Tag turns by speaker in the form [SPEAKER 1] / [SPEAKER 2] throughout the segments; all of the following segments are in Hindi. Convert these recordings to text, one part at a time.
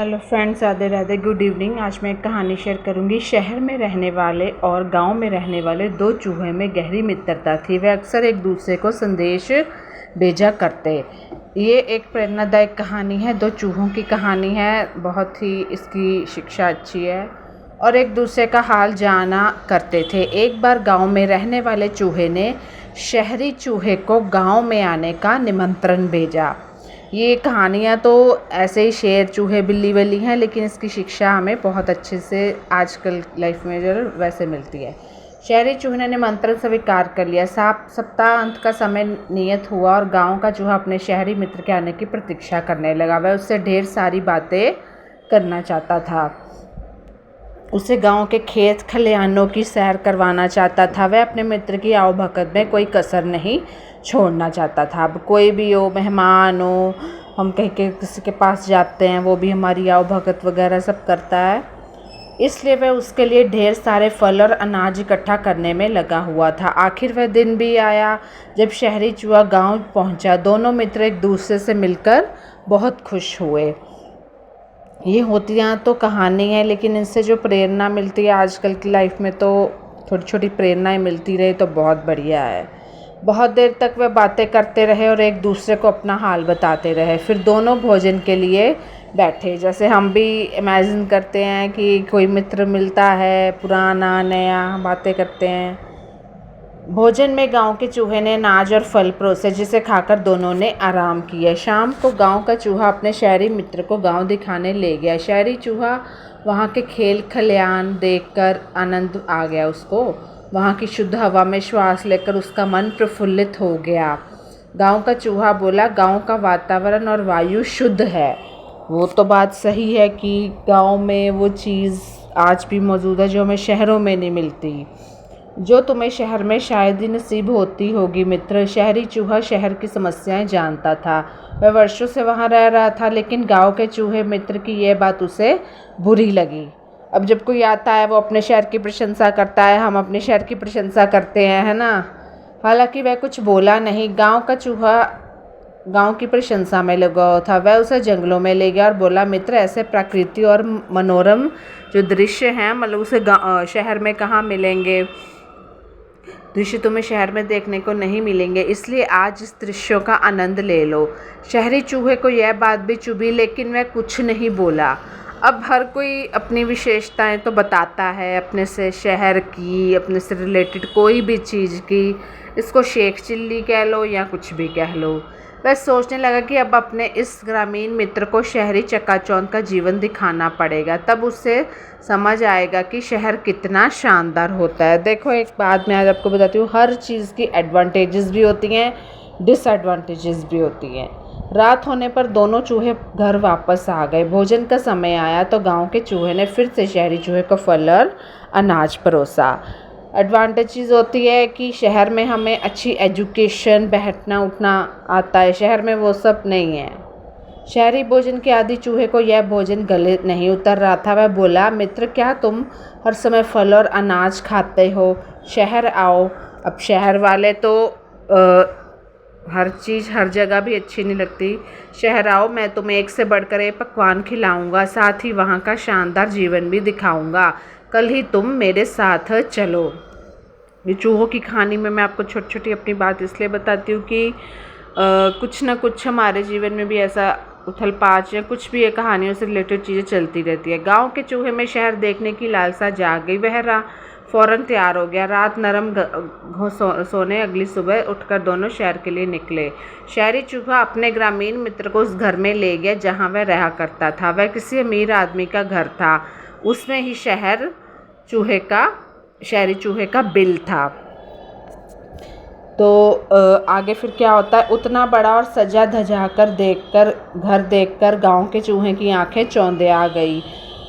[SPEAKER 1] Hello friends, Radhe Radhe, good evening. आज मैं एक कहानी शेयर करूंगी। शहर में रहने वाले और गांव में रहने वाले दो चूहे में गहरी मित्रता थी। वे अक्सर एक दूसरे को संदेश भेजा करते। ये एक प्रेरणादायक कहानी है, दो चूहों की कहानी है। बहुत ही इसकी शिक्षा अच्छी है और एक दूसरे का हाल जाना करते थे। एक बार गांव में रहने वाले चूहे ने शहरी चूहे को गांव में आने का निमंत्रण भेजा। ये कहानियाँ तो ऐसे ही शेर चूहे बिल्ली वाली हैं, लेकिन इसकी शिक्षा हमें बहुत अच्छे से आजकल लाइफ में जो वैसे मिलती है। शहरी चूहे ने निमंत्रण स्वीकार कर लिया। सप्ताह अंत का समय नियत हुआ और गांव का चूहा अपने शहरी मित्र के आने की प्रतीक्षा करने लगा। वह उससे ढेर सारी बातें करना चाहता था। उसे गांव के खेत खलिहानों की सैर करवाना चाहता था। वह अपने मित्र की आवभगत में कोई कसर नहीं छोड़ना चाहता था। अब कोई भी हो, मेहमान हो, हम कहीं के किसी के पास जाते हैं, वो भी हमारी आवभगत वगैरह सब करता है। इसलिए वह उसके लिए ढेर सारे फल और अनाज इकट्ठा करने में लगा हुआ था। आखिर वह दिन भी आया जब शहरी चूहा गांव पहुंचा। दोनों मित्र एक दूसरे से मिलकर बहुत खुश हुए। ये होतियाँ तो कहानी है, लेकिन इनसे जो प्रेरणा मिलती है आजकल की लाइफ में, तो छोटी छोटी प्रेरणाएँ मिलती रही तो बहुत बढ़िया है। बहुत देर तक वे बातें करते रहे और एक दूसरे को अपना हाल बताते रहे। फिर दोनों भोजन के लिए बैठे। जैसे हम भी इमेजिन करते हैं कि कोई मित्र मिलता है, पुराना नया बातें करते हैं। भोजन में गांव के चूहे ने अनाज और फल परोसे, जिसे खाकर दोनों ने आराम किया। शाम को गांव का चूहा अपने शहरी मित्र को गांव दिखाने ले गया। शहरी चूहा वहां के खेल खलिहान देखकर आनंद आ गया उसको। वहां की शुद्ध हवा में श्वास लेकर उसका मन प्रफुल्लित हो गया। गांव का चूहा बोला, गांव का वातावरण और वायु शुद्ध है। वो तो बात सही है कि गांव में वो चीज़ आज भी मौजूद है जो हमें शहरों में नहीं मिलती, जो तुम्हें शहर में शायद ही नसीब होती होगी। मित्र शहरी चूहा शहर की समस्याएं जानता था। वह वर्षों से वहां रह रहा था, लेकिन गांव के चूहे मित्र की यह बात उसे बुरी लगी। अब जब कोई आता है वो अपने शहर की प्रशंसा करता है, हम अपने शहर की प्रशंसा करते हैं, है ना। हालांकि वह कुछ बोला नहीं। गांव का चूहा गांव की प्रशंसा में लगा हुआ था। वह उसे जंगलों में ले गया और बोला, मित्र ऐसे प्रकृति और मनोरम जो दृश्य हैं, मतलब उसे शहर में कहाँ मिलेंगे। दृश्य तुम्हें शहर में देखने को नहीं मिलेंगे, इसलिए आज इस दृश्यों का आनंद ले लो। शहरी चूहे को यह बात भी चुभी, लेकिन वह कुछ नहीं बोला। अब हर कोई अपनी विशेषताएं तो बताता है, अपने से शहर की, अपने से रिलेटेड कोई भी चीज़ की। इसको शेख चिल्ली कह लो या कुछ भी कह लो। वह सोचने लगा कि अब अपने इस ग्रामीण मित्र को शहरी चकाचौंध का जीवन दिखाना पड़ेगा, तब उसे समझ आएगा कि शहर कितना शानदार होता है। देखो, एक बात मैं आज आपको बताती हूँ, हर चीज़ की एडवांटेजेस भी होती हैं, डिसएडवांटेजेस भी होती हैं। रात होने पर दोनों चूहे घर वापस आ गए। भोजन का समय आया तो गांव के चूहे ने फिर से शहरी चूहे को फल और अनाज परोसा। एडवांटेजेस होती है कि शहर में हमें अच्छी एजुकेशन, बैठना उठना आता है, शहर में वो सब नहीं है। शहरी भोजन के आदि चूहे को यह भोजन गले नहीं उतर रहा था। वह बोला, मित्र क्या तुम हर समय फल और अनाज खाते हो? शहर आओ। अब शहर वाले तो हर चीज़ हर जगह भी अच्छी नहीं लगती। शहर आओ, मैं तुम्हें एक से बढ़कर एक पकवान खिलाऊंगा, साथ ही वहाँ का शानदार जीवन भी दिखाऊंगा। कल ही तुम मेरे साथ चलो। ये चूहों की कहानी में मैं आपको छोटी छोटी अपनी बात इसलिए बताती हूँ कि कुछ ना कुछ हमारे जीवन में भी ऐसा उथल पाच या कुछ भी कहानियों से रिलेटेड चीज़ें चलती रहती है। गांव के चूहे में शहर देखने की लालसा जाग गई। वह फ़ौरन तैयार हो गया। रात नरम सोने अगली सुबह उठकर दोनों शहर के लिए निकले। शहरी चूहा अपने ग्रामीण मित्र को उस घर में ले गया जहाँ वह रहा करता था। वह किसी अमीर आदमी का घर था। उसमें ही शहरी चूहे का बिल था। तो आगे फिर क्या होता है, उतना बड़ा और सजा धजा कर घर देखकर गांव के चूहे की आंखें चौंधे आ गई।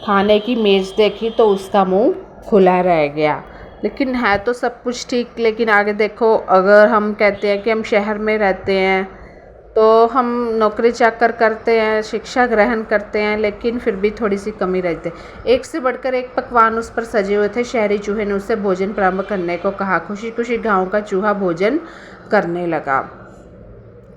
[SPEAKER 1] खाने की मेज़ देखी तो उसका मुंह खुला रह गया। लेकिन है तो सब कुछ ठीक, लेकिन आगे देखो, अगर हम कहते हैं कि हम शहर में रहते हैं तो हम नौकरी चाकर करते हैं, शिक्षा ग्रहण करते हैं, लेकिन फिर भी थोड़ी सी कमी रहती है। एक से बढ़कर एक पकवान उस पर सजे हुए थे। शहरी चूहे ने उससे भोजन प्रारंभ करने को कहा। खुशी खुशी गांव का चूहा भोजन करने लगा।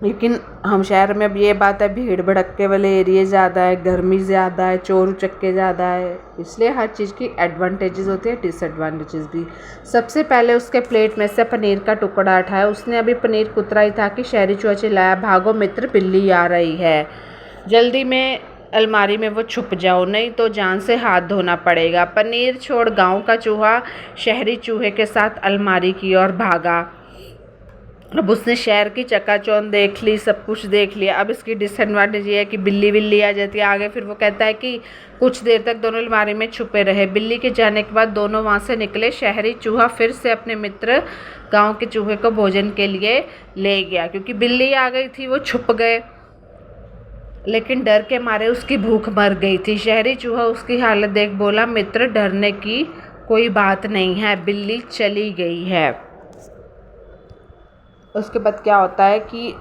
[SPEAKER 1] लेकिन हम शहर में अब ये बात है, भीड़ भड़क्के वाले एरिया ज़्यादा है, गर्मी ज़्यादा है, चोर उचक्के ज़्यादा है, इसलिए हर चीज़ की एडवांटेजेस होती है, डिसएडवांटेजेस भी। सबसे पहले उसके प्लेट में से पनीर का टुकड़ा उठाया, उसने अभी पनीर कुतरा ही था कि शहरी चूहा चिल्लाया, भागो मित्र, बिल्ली आ रही है, जल्दी में अलमारी में वो छुप जाओ, नहीं तो जान से हाथ धोना पड़ेगा। पनीर छोड़ गाँव का चूहा शहरी चूहे के साथ अलमारी की ओर भागा। अब उसने शहर की चकाचौंध देख ली, सब कुछ देख लिया। अब इसकी डिसएडवांटेज ये है कि बिल्ली बिल्ली आ जाती है आगे। फिर वो कहता है कि कुछ देर तक दोनों अलमारी में छुपे रहे। बिल्ली के जाने के बाद दोनों वहाँ से निकले। शहरी चूहा फिर से अपने मित्र गांव के चूहे को भोजन के लिए ले गया। क्योंकि बिल्ली आ गई थी, वो छुप गए, लेकिन डर के मारे उसकी भूख मर गई थी। शहरी चूहा उसकी हालत देख बोला, मित्र, डरने की कोई बात नहीं है, बिल्ली चली गई है। उसके बाद क्या होता है कि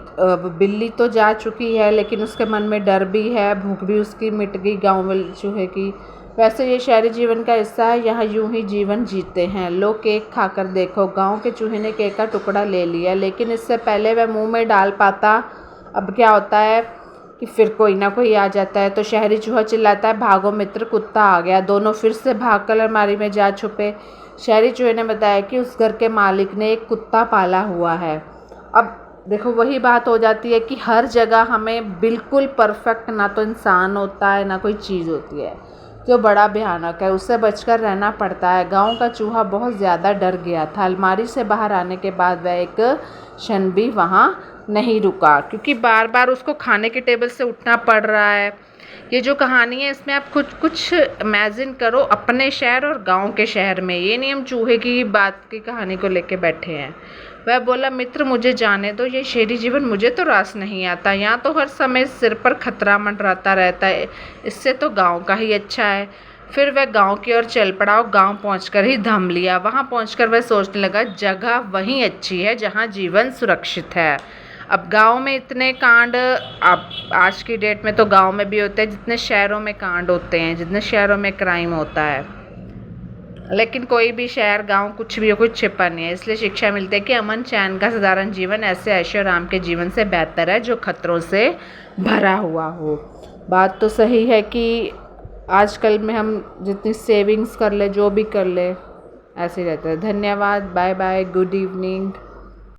[SPEAKER 1] बिल्ली तो जा चुकी है, लेकिन उसके मन में डर भी है, भूख भी उसकी मिट गई गाँव वाले चूहे की। वैसे ये शहरी जीवन का हिस्सा है, यहाँ यूं ही जीवन जीते हैं। लो केक खाकर देखो। गांव के चूहे ने केक का टुकड़ा ले लिया, लेकिन इससे पहले वह मुंह में डाल पाता, अब क्या होता है कि फिर कोई ना कोई आ जाता है। तो शहरी चूहा चिल्लाता है, भागो मित्र, कुत्ता आ गया। दोनों फिर से भागकर अलमारी में जा छुपे। शहरी चूहे ने बताया कि उस घर के मालिक ने एक कुत्ता पाला हुआ है। अब देखो, वही बात हो जाती है कि हर जगह हमें बिल्कुल परफेक्ट ना तो इंसान होता है, ना कोई चीज़ होती है, जो बड़ा भयानक है, उससे बचकर रहना पड़ता है। गांव का चूहा बहुत ज़्यादा डर गया था। अलमारी से बाहर आने के बाद वह एक क्षण भी वहाँ नहीं रुका, क्योंकि बार बार उसको खाने के टेबल से उठना पड़ रहा है। ये जो कहानी है, इसमें आप कुछ इमेजिन करो अपने शहर और गांव के शहर में। ये नहीं हम चूहे की बात की कहानी को लेके बैठे हैं। वह बोला, मित्र, मुझे जाने दो, ये शहरी जीवन मुझे तो रास नहीं आता। यहाँ तो हर समय सिर पर खतरा मंडराता रहता है, इससे तो गांव का ही अच्छा है। फिर वह गांव की ओर चल पड़ा और गांव पहुंचकर ही दम लिया। वहां पहुंचकर वह सोचने लगा, जगह वहीं अच्छी है जहां जीवन सुरक्षित है। अब गांव में इतने कांड, अब आज की डेट में तो गांव में भी होते हैं जितने शहरों में कांड होते हैं, जितने शहरों में क्राइम होता है। लेकिन कोई भी शहर, गांव, कुछ भी हो, कुछ छिपा नहीं है। इसलिए शिक्षा मिलती है कि अमन चैन का साधारण जीवन ऐसे ऐशो आराम के जीवन से बेहतर है जो खतरों से भरा हुआ हो। बात तो सही है कि आजकल में हम जितनी सेविंग्स कर ले, जो भी कर ले, ऐसे ही रहता है। धन्यवाद, बाय बाय, गुड इवनिंग।